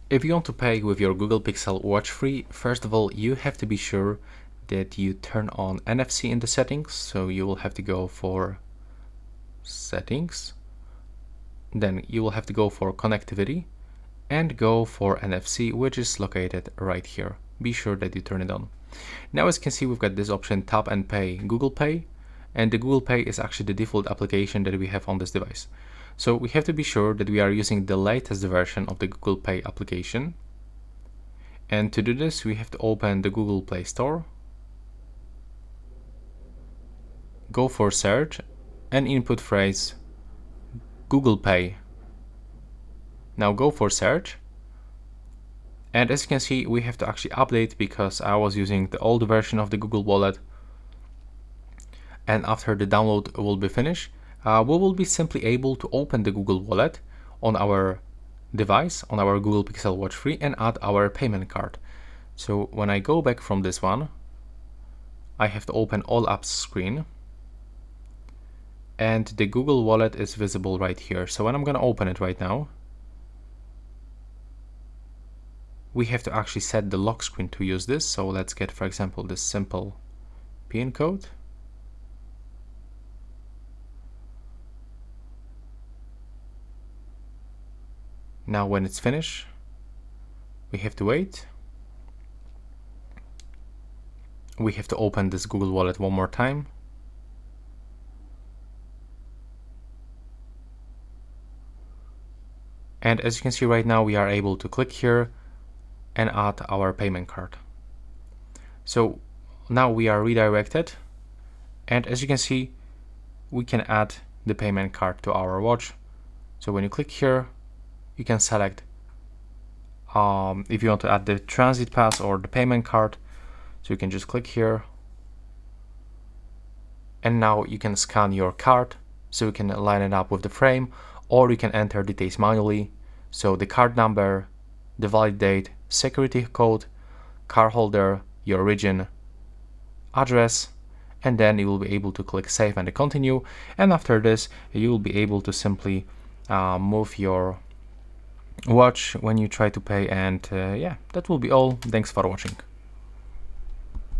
If you want to pay with your Google Pixel Watch 3, first of all, you have to be sure that you turn on NFC in the settings. So you will have to go for settings, then you will have to go for connectivity and go for NFC, which is located right here. Be sure that you turn it on. Now, as you can see, we've got this option Tap and Pay Google Pay, and the Google Pay is actually the default application that we have on this device. So we have to be sure that we are using the latest version of the Google Pay application. And to do this, we have to open the Google Play Store, go for search and input phrase Google Pay. Now go for search. And as you can see, we have to actually update because I was using the old version of the Google Wallet. And after the download will be finished, we will be simply able to open the Google Wallet on our device, on our Google Pixel Watch 3, and add our payment card. So when I go back from this one, I have to open all apps screen. And the Google Wallet is visible right here. So when I'm going to open it right now, we have to actually set the lock screen to use this. So let's get, for example, this simple PIN code. Now when it's finished, we have to wait. We have to open this Google Wallet one more time. And as you can see right now, we are able to click here and add our payment card. So now we are redirected, and as you can see, we can add the payment card to our watch. So when you click here, you can select if you want to add the transit pass or the payment card. So you can just click here, and now you can scan your card so you can line it up with the frame, or you can enter details manually. So the card number, the valid date, security code, card holder, your region, address, and then you will be able to click save and continue. And after this, you will be able to simply move your watch when you try to pay. And yeah, that will be all. Thanks for watching.